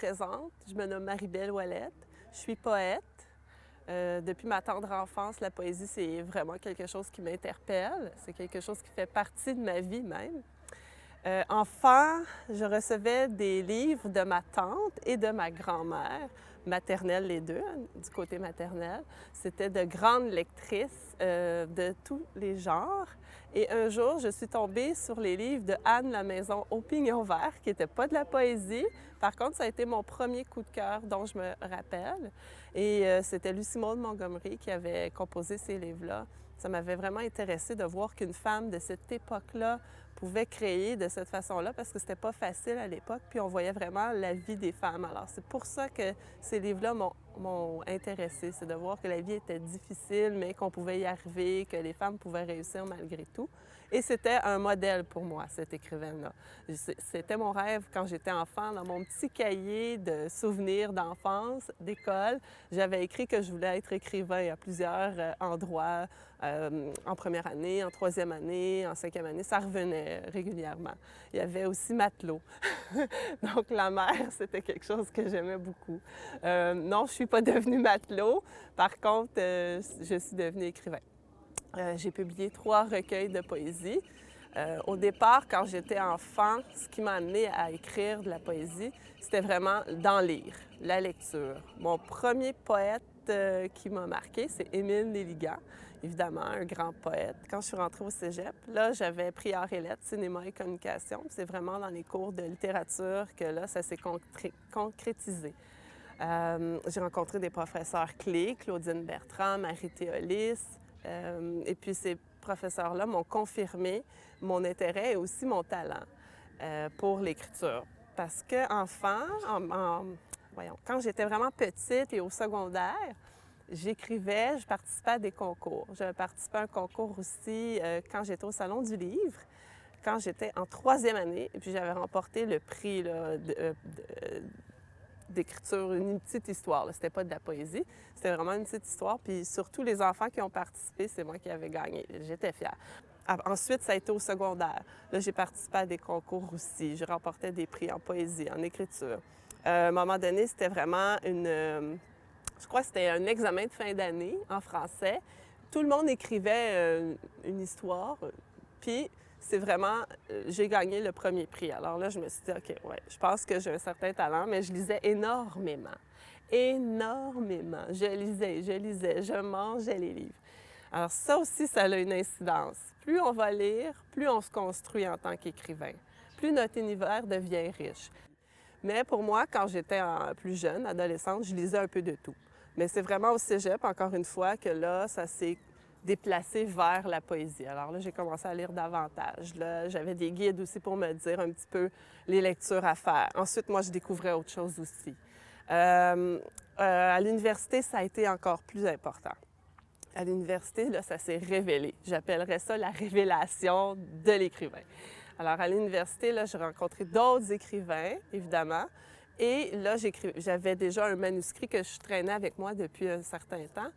présente, je me nomme Marie-Belle Ouellette, je suis poète. Depuis ma tendre enfance, la poésie, c'est vraiment quelque chose qui m'interpelle. C'est quelque chose qui fait partie de ma vie même. Enfant, je recevais des livres de ma tante et de ma grand-mère, maternelle les deux, hein, du côté maternel. C'était de grandes lectrices de tous les genres. Et un jour, je suis tombée sur les livres de Anne La Maison au Pignon Vert, qui n'étaient pas de la poésie. Par contre, ça a été mon premier coup de cœur dont je me rappelle. Et c'était Lucie Maud Montgomery qui avait composé ces livres-là. Ça m'avait vraiment intéressée de voir qu'une femme de cette époque-là pouvait créer de cette façon-là parce que c'était pas facile à l'époque, puis on voyait vraiment la vie des femmes. Alors, c'est pour ça que ces livres-là m'ont intéressée, c'est de voir que la vie était difficile, mais qu'on pouvait y arriver, que les femmes pouvaient réussir malgré tout. Et c'était un modèle pour moi, cette écrivaine-là. C'était mon rêve quand j'étais enfant. Dans mon petit cahier de souvenirs d'enfance, d'école, j'avais écrit que je voulais être écrivain à plusieurs endroits, en première année, en troisième année, en cinquième année. Ça revenait régulièrement. Il y avait aussi matelot. Donc, la mer, c'était quelque chose que j'aimais beaucoup. Non, je ne suis pas devenue matelot. Par contre, je suis devenue écrivain. J'ai publié 3 recueils de poésie. Au départ, quand j'étais enfant, ce qui m'a amené à écrire de la poésie, c'était vraiment d'en lire, la lecture. Mon premier poète qui m'a marqué, c'est Émile Nelligan, évidemment, un grand poète. Quand je suis rentrée au cégep, là, j'avais pris arts et lettres, cinéma et communication. C'est vraiment dans les cours de littérature que là, ça s'est concrétisé. J'ai rencontré des professeurs clés, Claudine Bertrand, Marie Théolis, et puis ces professeurs-là m'ont confirmé mon intérêt et aussi mon talent pour l'écriture. Parce qu'enfant, quand j'étais vraiment petite et au secondaire, j'écrivais, je participais à des concours. J'avais participé à un concours aussi quand j'étais au Salon du Livre, quand j'étais en 3e année, et puis j'avais remporté le prix là, d'écriture, une petite histoire. C'était pas de la poésie, c'était vraiment une petite histoire. Puis surtout, les enfants qui ont participé, c'est moi qui avais gagné. J'étais fière. Ensuite, ça a été au secondaire. Là, j'ai participé à des concours aussi. Je remportais des prix en poésie, en écriture. À un moment donné, c'était vraiment je crois que c'était un examen de fin d'année en français. Tout le monde écrivait une histoire. Puis c'est vraiment, j'ai gagné le premier prix. Alors là, je me suis dit, OK, ouais, je pense que j'ai un certain talent, mais je lisais énormément. Énormément. Je mangeais les livres. Alors ça aussi, ça a une incidence. Plus on va lire, plus on se construit en tant qu'écrivain. Plus notre univers devient riche. Mais pour moi, quand j'étais plus jeune, adolescente, je lisais un peu de tout. Mais c'est vraiment au cégep, encore une fois, que là, ça s'est déplacé vers la poésie. Alors là, j'ai commencé à lire davantage. Là, j'avais des guides aussi pour me dire un petit peu les lectures à faire. Ensuite, moi, je découvrais autre chose aussi. À l'université, ça a été encore plus important. À l'université, là, ça s'est révélé. J'appellerais ça la révélation de l'écrivain. Alors, à l'université, là, j'ai rencontré d'autres écrivains, évidemment. Et là, j'avais déjà un manuscrit que je traînais avec moi depuis un certain temps.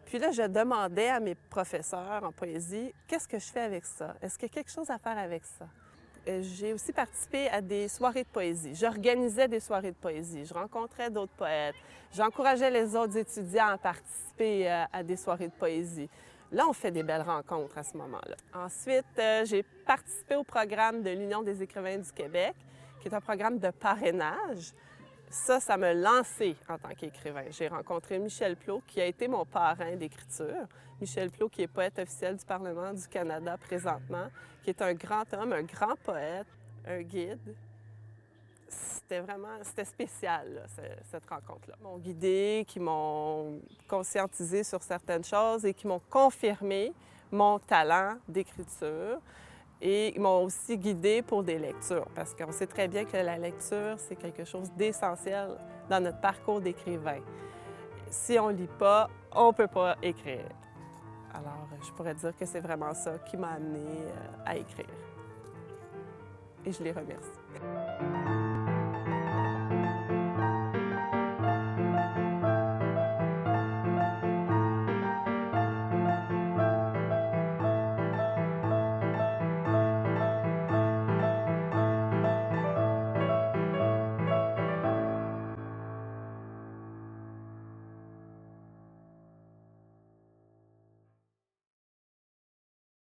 Puis là, je demandais à mes professeurs en poésie, qu'est-ce que je fais avec ça? Est-ce qu'il y a quelque chose à faire avec ça? J'ai aussi participé à des soirées de poésie. J'organisais des soirées de poésie. Je rencontrais d'autres poètes. J'encourageais les autres étudiants à participer à des soirées de poésie. Là, on fait des belles rencontres à ce moment-là. Ensuite, j'ai participé au programme de l'Union des écrivains du Québec, qui est un programme de parrainage. Ça m'a lancée en tant qu'écrivain. J'ai rencontré Michel Plot, qui a été mon parrain d'écriture. Michel Plot, qui est poète officiel du Parlement du Canada présentement, qui est un grand homme, un grand poète, un guide. C'était spécial, là, cette rencontre-là. Ils m'ont guidée, qui m'ont conscientisée sur certaines choses et qui m'ont confirmé mon talent d'écriture. Et ils m'ont aussi guidée pour des lectures, parce qu'on sait très bien que la lecture, c'est quelque chose d'essentiel dans notre parcours d'écrivain. Si on ne lit pas, on ne peut pas écrire. Alors, je pourrais dire que c'est vraiment ça qui m'a amenée à écrire. Et je les remercie.